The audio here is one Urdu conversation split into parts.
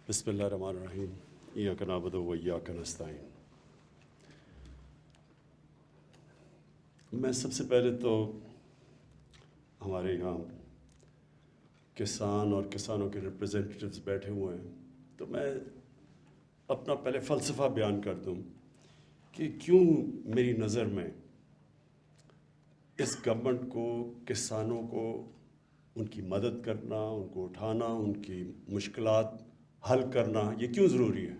بسم اللہ الرحمن الرحیم ایاک نعبد و ایاک نستعین۔ میں سب سے پہلے تو ہمارے یہاں کسان اور کسانوں کے ریپریزنٹیٹیوز بیٹھے ہوئے ہیں، تو میں اپنا پہلے فلسفہ بیان کر دوں کہ کیوں میری نظر میں اس گورنمنٹ کو کسانوں کو ان کی مدد کرنا، ان کو اٹھانا، ان کی مشکلات حل کرنا یہ کیوں ضروری ہے۔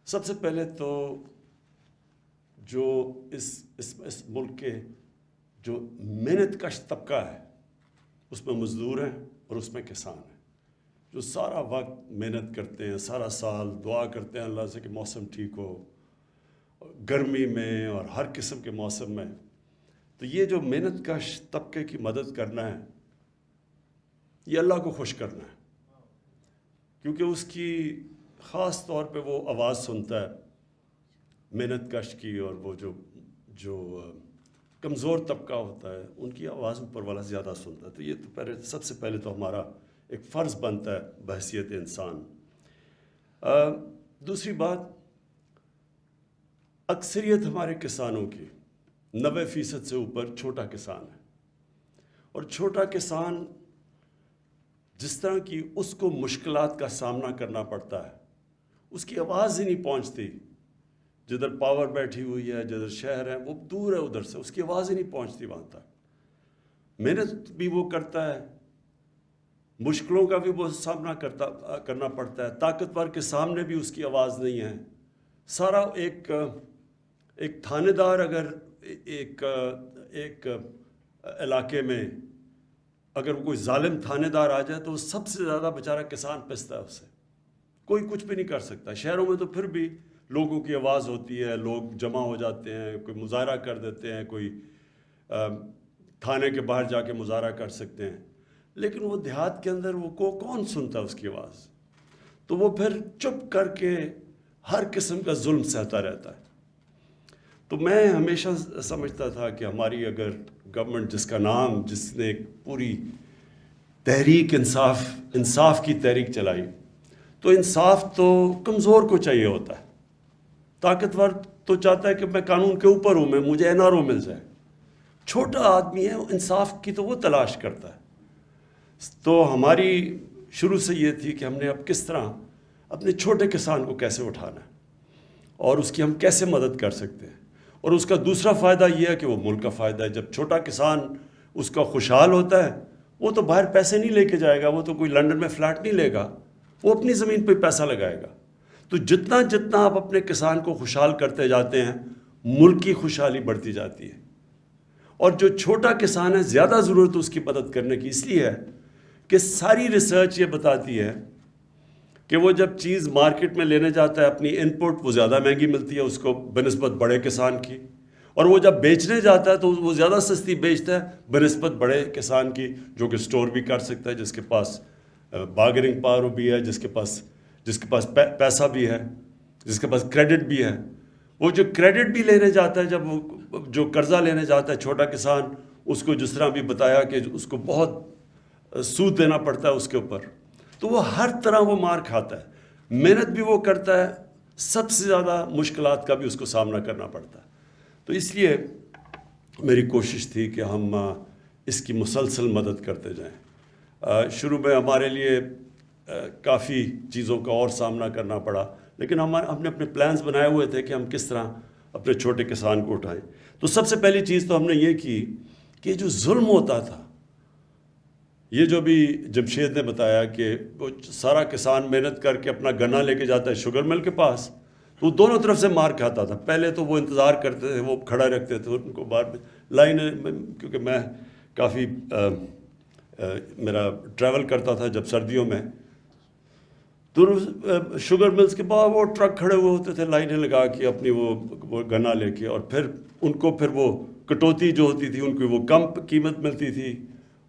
سب سے پہلے تو جو اس ملک کے جو محنت کش طبقہ ہے اس میں مزدور ہیں اور اس میں کسان ہیں، جو سارا وقت محنت کرتے ہیں، سارا سال دعا کرتے ہیں اللہ سے کہ موسم ٹھیک ہو، گرمی میں اور ہر قسم کے موسم میں۔ تو یہ جو محنت کش طبقے کی مدد کرنا ہے یہ اللہ کو خوش کرنا ہے، کیونکہ اس کی خاص طور پہ وہ آواز سنتا ہے محنت کش کی، اور وہ جو کمزور طبقہ ہوتا ہے ان کی آواز اوپر والا زیادہ سنتا ہے۔ تو یہ تو سب سے پہلے تو ہمارا ایک فرض بنتا ہے بحیثیت انسان۔ دوسری بات، اکثریت ہمارے کسانوں کی 90% سے اوپر چھوٹا کسان ہے، اور چھوٹا کسان جس طرح کی اس کو مشکلات کا سامنا کرنا پڑتا ہے، اس کی آواز ہی نہیں پہنچتی۔ جدھر پاور بیٹھی ہوئی ہے، جدھر شہر ہے، وہ دور ہے ادھر سے، اس کی آواز ہی نہیں پہنچتی وہاں تک۔ محنت بھی وہ کرتا ہے، مشکلوں کا بھی وہ سامنا کرنا پڑتا ہے، طاقتور کے سامنے بھی اس کی آواز نہیں ہے۔ سارا ایک تھانے دار اگر ایک علاقے میں اگر کوئی ظالم تھانے دار آ جائے تو وہ سب سے زیادہ بیچارہ کسان پستا ہے، اس سے کوئی کچھ بھی نہیں کر سکتا۔ شہروں میں تو پھر بھی لوگوں کی آواز ہوتی ہے، لوگ جمع ہو جاتے ہیں، کوئی مظاہرہ کر دیتے ہیں، کوئی تھانے کے باہر جا کے مظاہرہ کر سکتے ہیں، لیکن وہ دیہات کے اندر وہ کون سنتا ہے اس کی آواز؟ تو وہ پھر چپ کر کے ہر قسم کا ظلم سہتا رہتا ہے۔ تو میں ہمیشہ سمجھتا تھا کہ ہماری اگر گورنمنٹ جس نے ایک پوری تحریک انصاف کی تحریک چلائی، تو انصاف تو کمزور کو چاہیے ہوتا ہے، طاقتور تو چاہتا ہے کہ میں قانون کے اوپر ہوں، مجھے این آر او مل جائے۔ چھوٹا آدمی ہے، انصاف کی تو وہ تلاش کرتا ہے۔ تو ہماری شروع سے یہ تھی کہ ہم نے اب کس طرح اپنے چھوٹے کسان کو کیسے اٹھانا ہے اور اس کی ہم کیسے مدد کر سکتے ہیں۔ اور اس کا دوسرا فائدہ یہ ہے کہ وہ ملک کا فائدہ ہے۔ جب چھوٹا کسان اس کا خوشحال ہوتا ہے، وہ تو باہر پیسے نہیں لے کے جائے گا، وہ تو کوئی لنڈن میں فلیٹ نہیں لے گا، وہ اپنی زمین پہ پیسہ لگائے گا۔ تو جتنا آپ اپنے کسان کو خوشحال کرتے جاتے ہیں، ملک کی خوشحالی بڑھتی جاتی ہے۔ اور جو چھوٹا کسان ہے، زیادہ ضرورت اس کی مدد کرنے کی اس لیے ہے کہ ساری ریسرچ یہ بتاتی ہے کہ وہ جب چیز مارکیٹ میں لینے جاتا ہے اپنی ان پٹ، وہ زیادہ مہنگی ملتی ہے اس کو بنسبت بڑے کسان کی، اور وہ جب بیچنے جاتا ہے تو وہ زیادہ سستی بیچتا ہے بنسبت بڑے کسان کی، جو کہ سٹور بھی کر سکتا ہے، جس کے پاس بارگیننگ پاور بھی ہے، جس کے پاس پیسہ بھی ہے، جس کے پاس کریڈٹ بھی ہے۔ وہ جو کریڈٹ بھی لینے جاتا ہے، جب وہ جو قرضہ لینے جاتا ہے چھوٹا کسان، اس کو جس طرح بھی بتایا کہ اس کو بہت سود دینا پڑتا ہے اس کے اوپر، تو وہ ہر طرح وہ مار کھاتا ہے۔ محنت بھی وہ کرتا ہے، سب سے زیادہ مشکلات کا بھی اس کو سامنا کرنا پڑتا ہے۔ تو اس لیے میری کوشش تھی کہ ہم اس کی مسلسل مدد کرتے جائیں۔ شروع میں ہمارے لیے کافی چیزوں کا اور سامنا کرنا پڑا، لیکن ہم نے اپنے پلانز بنائے ہوئے تھے کہ ہم کس طرح اپنے چھوٹے کسان کو اٹھائیں۔ تو سب سے پہلی چیز تو ہم نے یہ کی کہ جو ظلم ہوتا تھا، یہ جو بھی جمشید نے بتایا کہ وہ سارا کسان محنت کر کے اپنا گنا لے کے جاتا ہے شوگر مل کے پاس، تو وہ دونوں طرف سے مار کھاتا تھا۔ پہلے تو وہ انتظار کرتے تھے، وہ کھڑا رکھتے تھے ان کو باہر لائن، کیونکہ میں کافی میرا ٹریول کرتا تھا جب سردیوں میں، تو شوگر ملز کے بعد وہ ٹرک کھڑے ہوئے ہوتے تھے لائنیں لگا کے اپنی وہ گنا لے کے، اور پھر ان کو پھر وہ کٹوتی جو ہوتی تھی ان کی وہ کم قیمت ملتی تھی،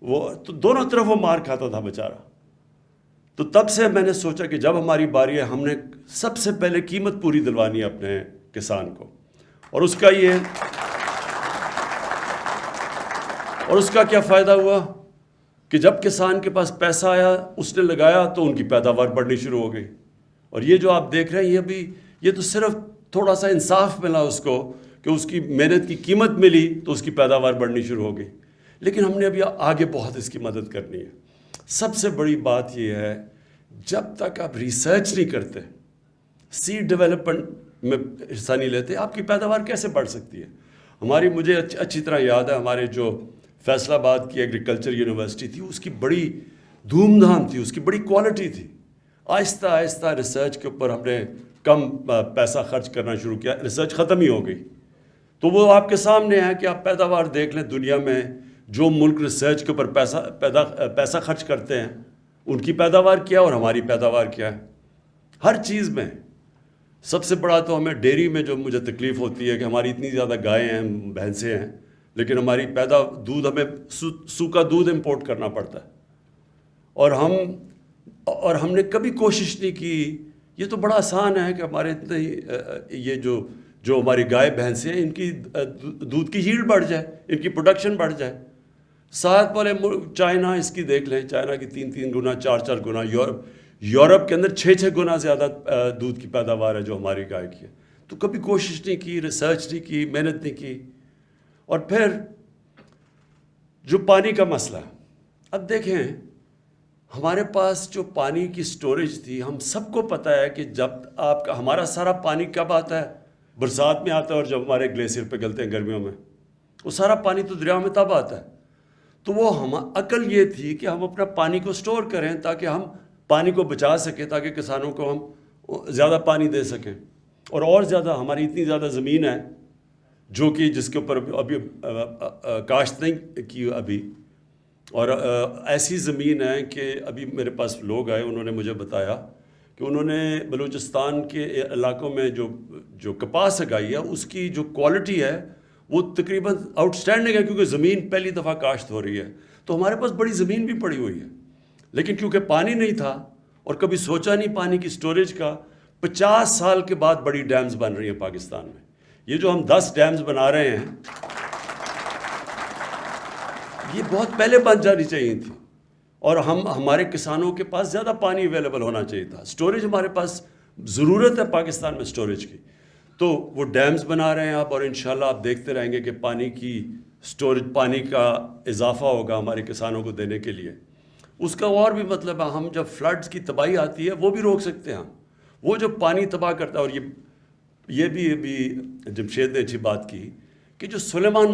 وہ تو دونوں طرف وہ مار کھاتا تھا بیچارہ۔ تو تب سے میں نے سوچا کہ جب ہماری باری ہے، ہم نے سب سے پہلے قیمت پوری دلوانی ہے اپنے کسان کو، اور اس کا کیا فائدہ ہوا کہ جب کسان کے پاس پیسہ آیا اس نے لگایا تو ان کی پیداوار بڑھنی شروع ہو گئی. اور یہ جو آپ دیکھ رہے ہیں یہ تو صرف تھوڑا سا انصاف ملا اس کو کہ اس کی محنت کی قیمت ملی تو اس کی پیداوار بڑھنی شروع ہو گئی. لیکن ہم نے ابھی آگے بہت اس کی مدد کرنی ہے. سب سے بڑی بات یہ ہے جب تک آپ ریسرچ نہیں کرتے, سیڈ ڈیولپمنٹ میں حصہ نہیں لیتے, آپ کی پیداوار کیسے بڑھ سکتی ہے؟ مجھے اچھی طرح یاد ہے ہمارے جو فیصل آباد کی ایگریکلچر یونیورسٹی تھی, اس کی بڑی دھوم دھام تھی, اس کی بڑی کوالٹی تھی. آہستہ آہستہ ریسرچ کے اوپر ہم نے کم پیسہ خرچ کرنا شروع کیا, ریسرچ ختم ہی ہو گئی. تو وہ آپ کے سامنے ہے کہ آپ پیداوار دیکھ لیں, دنیا میں جو ملک ریسرچ کے اوپر پیسہ خرچ کرتے ہیں ان کی پیداوار کیا اور ہماری پیداوار کیا ہے. ہر چیز میں سب سے بڑا تو ہمیں ڈیری میں جو مجھے تکلیف ہوتی ہے کہ ہماری اتنی زیادہ گائیں ہیں, بھینسیں ہیں, لیکن ہماری دودھ ہمیں سوکھا دودھ امپورٹ کرنا پڑتا ہے. اور ہم نے کبھی کوشش نہیں کی. یہ تو بڑا آسان ہے کہ ہمارے یہ جو ہماری گائے بھینسیں ہیں ان کی دودھ کی ہیلڈ بڑھ جائے, ان کی پروڈکشن بڑھ جائے. ساتھ والے چائنا اس کی دیکھ لیں, چائنا کی 3 گنا 4 گنا, یورپ کے اندر 6 گنا زیادہ دودھ کی پیداوار ہے جو ہماری گائے کی ہے. تو کبھی کوشش نہیں کی, ریسرچ نہیں کی, محنت نہیں کی. اور پھر جو پانی کا مسئلہ, اب دیکھیں ہمارے پاس جو پانی کی سٹوریج تھی, ہم سب کو پتہ ہے کہ جب ہمارا سارا پانی کب آتا ہے, برسات میں آتا ہے, اور جب ہمارے گلیشیئر پہ گلتے ہیں گرمیوں میں, وہ سارا پانی تو دریا میں تب آتا ہے. تو وہ عقل یہ تھی کہ ہم اپنا پانی کو سٹور کریں تاکہ ہم پانی کو بچا سکیں, تاکہ کسانوں کو ہم زیادہ پانی دے سکیں. اور زیادہ ہماری اتنی زیادہ زمین ہے جو کہ جس کے اوپر ابھی کاشت نہیں کی ابھی, اور ایسی زمین ہے کہ ابھی میرے پاس لوگ آئے, انہوں نے مجھے بتایا کہ انہوں نے بلوچستان کے علاقوں میں جو کپاس اگائی ہے اس کی جو کوالٹی ہے وہ تقریباً آؤٹ اسٹینڈنگ ہے, کیونکہ زمین پہلی دفعہ کاشت ہو رہی ہے. تو ہمارے پاس بڑی زمین بھی پڑی ہوئی ہے, لیکن کیونکہ پانی نہیں تھا اور کبھی سوچا نہیں پانی کی سٹوریج کا, 50 سال کے بعد بڑی ڈیمز بن رہی ہیں پاکستان میں. یہ جو ہم 10 ڈیمز بنا رہے ہیں یہ بہت پہلے بن جانی چاہیے تھی, اور ہمارے کسانوں کے پاس زیادہ پانی اویلیبل ہونا چاہیے تھا. سٹوریج ہمارے پاس ضرورت ہے پاکستان میں سٹوریج کی, تو وہ ڈیمز بنا رہے ہیں آپ, اور انشاءاللہ آپ دیکھتے رہیں گے کہ پانی کی سٹوریج, پانی کا اضافہ ہوگا ہمارے کسانوں کو دینے کے لیے. اس کا اور بھی مطلب ہے, ہم جب فلڈز کی تباہی آتی ہے وہ بھی روک سکتے ہیں. وہ جو پانی تباہ کرتا ہے, اور یہ بھی ابھی جمشید نے اچھی بات کی کہ جو سلیمان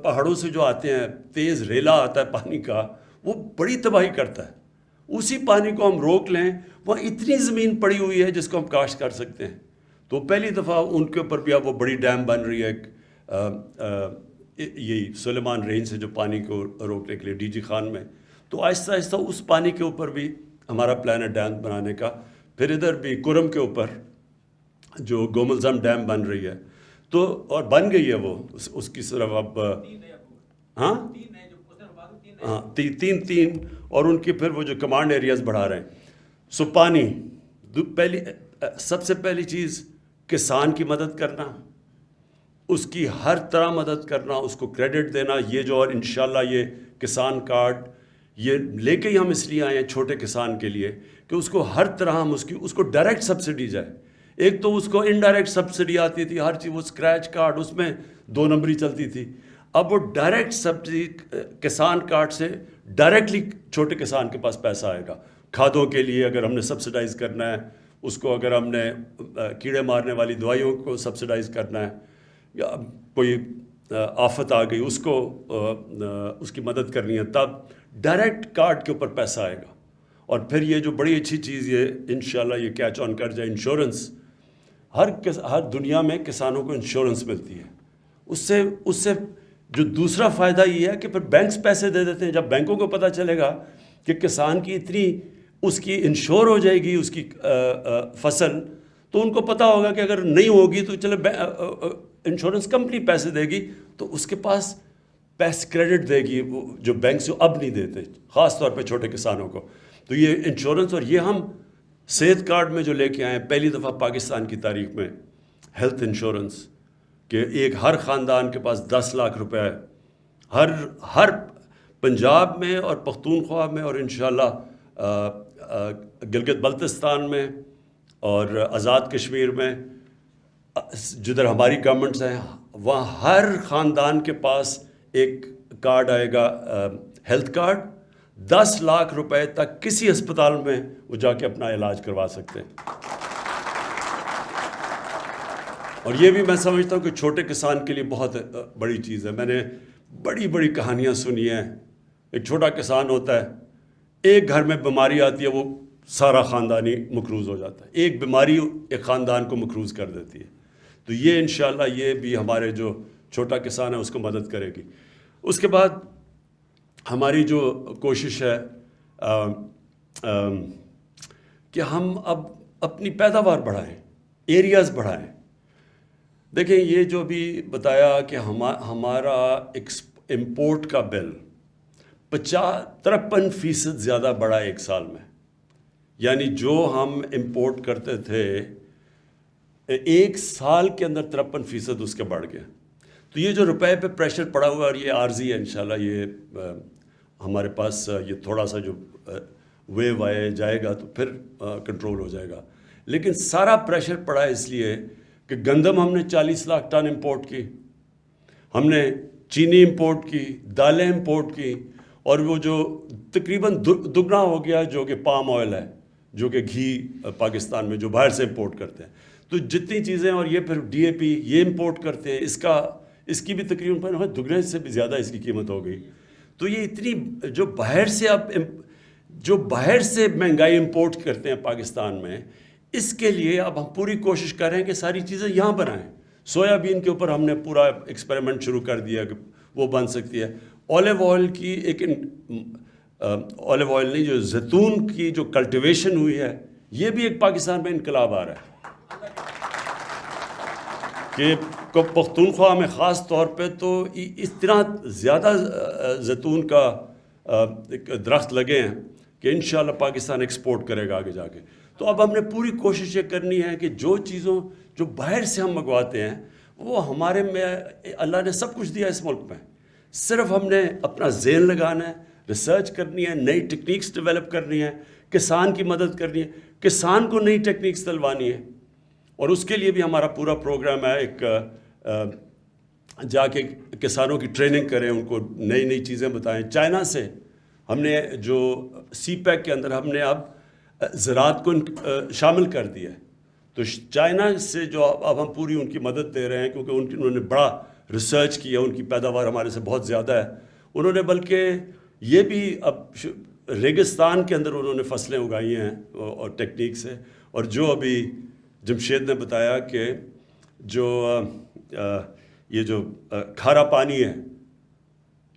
پہاڑوں سے جو آتے ہیں, تیز ریلا آتا ہے پانی کا, وہ بڑی تباہی کرتا ہے. اسی پانی کو ہم روک لیں, وہاں اتنی زمین پڑی ہوئی ہے جس کو ہم کاشت کر سکتے ہیں. تو پہلی دفعہ ان کے اوپر بھی اب وہ بڑی ڈیم بن رہی ہے, یہی سلیمان رینج سے جو پانی کو روکنے کے لیے ڈی جی خان میں. تو آہستہ آہستہ اس پانی کے اوپر بھی ہمارا پلان ہے ڈیم بنانے کا. پھر ادھر بھی کرم کے اوپر جو گوملزم ڈیم بن رہی ہے, تو اور بن گئی ہے وہ, اس کی صرف اب ہاں 3 اور ان کی پھر وہ جو کمانڈ ایریاز بڑھا رہے ہیں. سو پانی سب سے پہلی چیز کسان کی مدد کرنا, اس کی ہر طرح مدد کرنا, اس کو کریڈٹ دینا. یہ جو اور انشاءاللہ یہ کسان کارڈ یہ لے کے ہی ہم اس لیے آئے ہیں چھوٹے کسان کے لیے کہ اس کو ہر طرح ہم اس کو ڈائریکٹ سبسڈی جائے. ایک تو اس کو انڈائریکٹ سبسڈی آتی تھی ہر چیز, وہ اسکریچ کارڈ اس میں 2 نمبری چلتی تھی. اب وہ ڈائریکٹ سبسڈی کسان کارڈ سے ڈائریکٹلی چھوٹے کسان کے پاس پیسہ آئے گا. کھادوں کے لیے اگر ہم نے سبسڈائز کرنا ہے اس کو, اگر ہم نے کیڑے مارنے والی دوائیوں کو سبسڈائز کرنا ہے, یا کوئی آفت آ گئی اس کو اس کی مدد کرنی ہے, تب ڈائریکٹ کارڈ کے اوپر پیسہ آئے گا. اور پھر یہ جو بڑی اچھی چیز یہ انشاءاللہ یہ کیچ آن کر جائے, انشورنس. ہر دنیا میں کسانوں کو انشورنس ملتی ہے. اس سے جو دوسرا فائدہ یہ ہے کہ پھر بینکس پیسے دے دیتے ہیں. جب بینکوں کو پتہ چلے گا کہ کسان کی اتنی اس کی انشور ہو جائے گی اس کی فصل, تو ان کو پتہ ہوگا کہ اگر نہیں ہوگی تو چلے انشورنس کمپنی پیسے دے گی, تو اس کے پاس پیسے کریڈٹ دے گی جو بینک سے اب نہیں دیتے, خاص طور پہ چھوٹے کسانوں کو. تو یہ انشورنس, اور یہ ہم صحت کارڈ میں جو لے کے آئے ہیں پہلی دفعہ پاکستان کی تاریخ میں, ہیلتھ انشورنس, کہ ہر خاندان کے پاس 10 لاکھ روپے ہر پنجاب میں اور پختونخوا میں اور انشاءاللہ گلگت بلتستان میں اور آزاد کشمیر میں جدھر ہماری گورنمنٹس ہیں وہاں ہر خاندان کے پاس ایک کارڈ آئے گا، ہیلتھ کارڈ. 10 لاکھ روپے تک کسی ہسپتال میں وہ جا کے اپنا علاج کروا سکتے ہیں. اور یہ بھی میں سمجھتا ہوں کہ چھوٹے کسان کے لیے بہت بڑی چیز ہے. میں نے بڑی بڑی کہانیاں سنی ہیں. ایک چھوٹا کسان ہوتا ہے، ایک گھر میں بیماری آتی ہے، وہ سارا خاندانی مقروض ہو جاتا ہے. ایک بیماری ایک خاندان کو مقروض کر دیتی ہے. تو یہ انشاءاللہ یہ بھی ہمارے جو چھوٹا کسان ہے اس کو مدد کرے گی. اس کے بعد ہماری جو کوشش ہے کہ ہم اب اپنی پیداوار بڑھائیں، ایریاز بڑھائیں. دیکھیں یہ جو بھی بتایا کہ ہمارا امپورٹ کا بل 53% زیادہ بڑھا ایک سال میں. یعنی جو ہم امپورٹ کرتے تھے ایک سال کے اندر 53% اس کے بڑھ گئے. تو یہ جو روپے پہ پریشر پڑا ہوا ہے اور یہ عارضی ہے، انشاءاللہ یہ ہمارے پاس یہ تھوڑا سا جو ویو آئے جائے گا تو پھر کنٹرول ہو جائے گا. لیکن سارا پریشر پڑا ہے اس لیے کہ گندم ہم نے 40 لاکھ ٹن امپورٹ کی، ہم نے چینی امپورٹ کی، دالیں امپورٹ کی، اور وہ جو تقریباً دگنا ہو گیا جو کہ پام آئل ہے، جو کہ گھی پاکستان میں جو باہر سے امپورٹ کرتے ہیں. تو جتنی چیزیں، اور یہ پھر ڈی اے پی یہ امپورٹ کرتے ہیں، اس کی بھی تقریباً دگنے سے بھی زیادہ اس کی قیمت ہو گئی. تو یہ اتنی جو باہر سے مہنگائی امپورٹ کرتے ہیں پاکستان میں، اس کے لیے اب ہم پوری کوشش کر رہے ہیں کہ ساری چیزیں یہاں بنائیں. سویابین کے اوپر ہم نے پورا ایکسپیریمنٹ شروع کر دیا کہ وہ بن سکتی ہے. اولیو آئل کی اولیو آئل نہیں، جو زیتون کی جو کلٹیویشن ہوئی ہے، یہ بھی ایک پاکستان میں انقلاب آ رہا ہے کہ پختونخوا میں خاص طور پہ تو اتنا زیادہ زیتون کا درخت لگے ہیں کہ انشاءاللہ پاکستان ایکسپورٹ کرے گا آگے جا کے. تو اب ہم نے پوری کوشش یہ کرنی ہے کہ جو باہر سے ہم منگواتے ہیں وہ ہمارے میں اللہ نے سب کچھ دیا اس ملک میں. صرف ہم نے اپنا ذہن لگانا ہے، ریسرچ کرنی ہے، نئی ٹیکنیکس ڈیولپ کرنی ہے، کسان کی مدد کرنی ہے، کسان کو نئی ٹیکنیکس دلوانی ہے. اور اس کے لیے بھی ہمارا پورا پروگرام ہے، ایک جا کے کسانوں کی ٹریننگ کریں، ان کو نئی نئی چیزیں بتائیں. چائنا سے ہم نے جو سی پیک کے اندر ہم نے اب زراعت کو شامل کر دیا ہے. تو چائنا سے جو اب ہم پوری ان کی مدد دے رہے ہیں، کیونکہ انہوں نے بڑا ریسرچ کیا، ان کی پیداوار ہمارے سے بہت زیادہ ہے. انہوں نے بلکہ یہ بھی اب ریگستان کے اندر انہوں نے فصلیں اگائی ہیں اور ٹیکنیک سے. اور جو ابھی جمشید نے بتایا کہ جو یہ جو کھارا پانی ہے،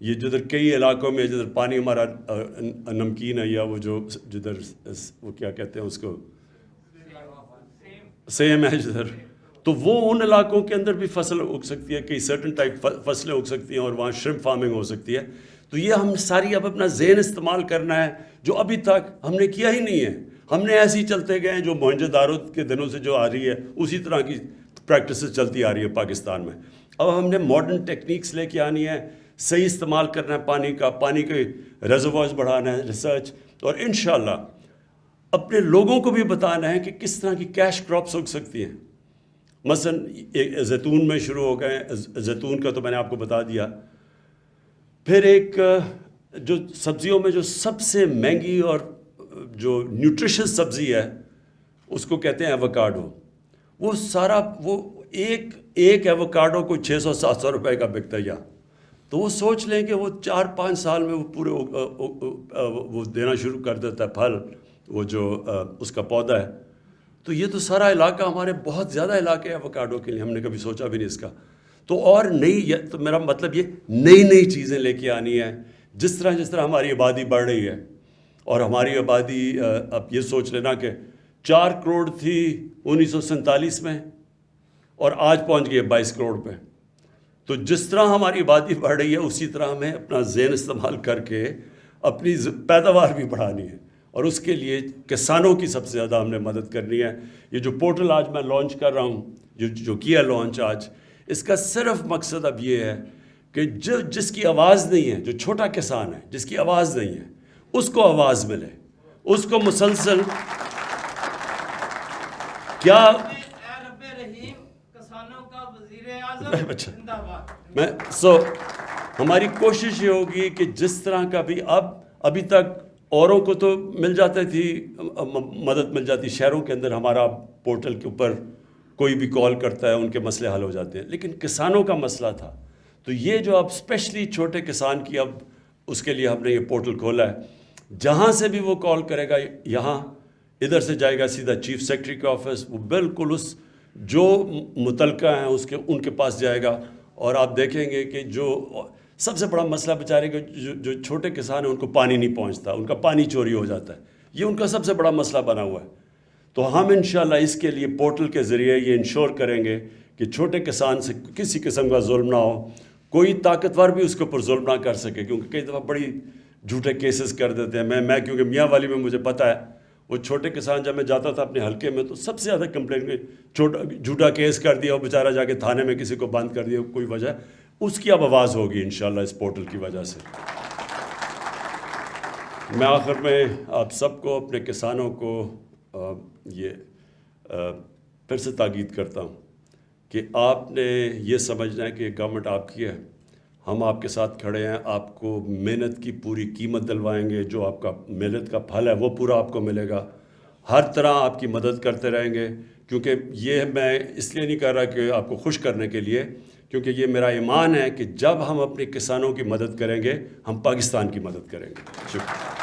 یہ جدھر کئی علاقوں میں جدھر پانی ہمارا نمکین ہے، یا وہ جو جدھر وہ کیا کہتے ہیں اس کو سیم ہے جدھر، تو وہ ان علاقوں کے اندر بھی فصل اگ سکتی ہے، کئی سرٹن ٹائپ فصلیں اگ سکتی ہیں، اور وہاں شرمپ فارمنگ ہو سکتی ہے. تو یہ ہم ساری اب اپنا ذہن استعمال کرنا ہے جو ابھی تک ہم نے کیا ہی نہیں ہے. ہم نے ایسے ہی چلتے گئے ہیں، جو موہنجو دارو کے دنوں سے جو آ رہی ہے اسی طرح کی پریکٹسز چلتی آ رہی ہے پاکستان میں. اب ہم نے ماڈرن ٹیکنیکس لے کے آنی ہے، صحیح استعمال کرنا ہے پانی کے ریزروائرز بڑھانا ہے، ریسرچ، اور انشاءاللہ اپنے لوگوں کو بھی بتانا ہے کہ کس طرح کی کیش کراپس اگ سکتی ہیں. مثلا زیتون میں شروع ہو گئے، زیتون کا تو میں نے آپ کو بتا دیا. پھر ایک جو سبزیوں میں جو سب سے مہنگی اور جو نیوٹریشس سبزی ہے اس کو کہتے ہیں ایووکاڈو. وہ سارا وہ ایک ایووکاڈو کو 600-700 روپے کا بکتا ہے. تو وہ سوچ لیں کہ وہ 4-5 سال میں وہ پورے وہ دینا شروع کر دیتا ہے پھل، وہ جو اس کا پودا ہے. تو یہ تو سارا علاقہ ہمارے بہت زیادہ علاقے ہیں ایووکاڈو کے لیے، ہم نے کبھی سوچا بھی نہیں اس کا. تو اور تو میرا مطلب یہ نئی چیزیں لے کے آنی ہے. جس طرح ہماری آبادی بڑھ رہی ہے، اور ہماری آبادی اب یہ سوچ لینا کہ 4 کروڑ تھی 1947 میں، اور آج پہنچ گئی ہے 22 کروڑ پہ. تو جس طرح ہماری آبادی بڑھ رہی ہے اسی طرح ہمیں اپنا ذہن استعمال کر کے اپنی پیداوار بھی بڑھانی ہے، اور اس کے لیے کسانوں کی سب سے زیادہ ہم نے مدد کرنی ہے. یہ جو پورٹل آج میں لانچ کر رہا ہوں، جو کیا لانچ آج، اس کا صرف مقصد اب یہ ہے کہ جس کی آواز نہیں ہے، جو چھوٹا کسان ہے جس کی آواز نہیں ہے، اس کو آواز ملے، اس کو مسلسل کیا رب رحیم کسانوں کا وزیر اعظم زندہ باد۔ ہماری کوشش یہ ہوگی کہ جس طرح کا بھی ابھی تک اوروں کو تو مل جاتی تھی، مدد مل جاتی، شہروں کے اندر ہمارا پورٹل کے اوپر کوئی بھی کال کرتا ہے، ان کے مسئلے حل ہو جاتے ہیں، لیکن کسانوں کا مسئلہ تھا، تو یہ جو اب اسپیشلی چھوٹے کسان کی اب اس کے لیے ہم نے یہ پورٹل کھولا ہے، جہاں سے بھی وہ کال کرے گا، یہاں ادھر سے جائے گا سیدھا چیف سیکرٹری کے آفس، وہ بالکل اس جو متعلقہ ہیں ان کے پاس جائے گا، اور آپ دیکھیں گے کہ جو سب سے بڑا مسئلہ بیچارے کے جو چھوٹے کسان ہیں ان کو پانی نہیں پہنچتا، ان کا پانی چوری ہو جاتا ہے، یہ ان کا سب سے بڑا مسئلہ بنا ہوا ہے۔ تو ہم انشاءاللہ اس کے لیے پورٹل کے ذریعے یہ انشور کریں گے کہ چھوٹے کسان سے کسی قسم کا ظلم نہ ہو، کوئی طاقتور بھی اس کے اوپر ظلم نہ کر سکے، کیونکہ کئی دفعہ بڑی جھوٹے کیسز کر دیتے ہیں۔ میں کیونکہ میاں والی میں مجھے پتہ ہے، وہ چھوٹے کسان جب میں جاتا تھا اپنے حلقے میں تو سب سے زیادہ کمپلین جھوٹا کیس کر دیا، وہ بیچارہ جا کے تھانے میں کسی کو بند کر دیا، کوئی وجہ، اس کی اب آواز ہوگی انشاءاللہ اس پورٹل کی وجہ سے۔ میں آخر میں آپ سب کو، اپنے کسانوں کو یہ پھر سے تاکید کرتا ہوں کہ آپ نے یہ سمجھنا ہے کہ گورنمنٹ آپ کی ہے، ہم آپ کے ساتھ کھڑے ہیں، آپ کو محنت کی پوری قیمت دلوائیں گے، جو آپ کا محنت کا پھل ہے وہ پورا آپ کو ملے گا، ہر طرح آپ کی مدد کرتے رہیں گے، کیونکہ یہ میں اس لیے نہیں کر رہا کہ آپ کو خوش کرنے کے لیے، کیونکہ یہ میرا ایمان ہے کہ جب ہم اپنے کسانوں کی مدد کریں گے، ہم پاکستان کی مدد کریں گے۔ شکریہ۔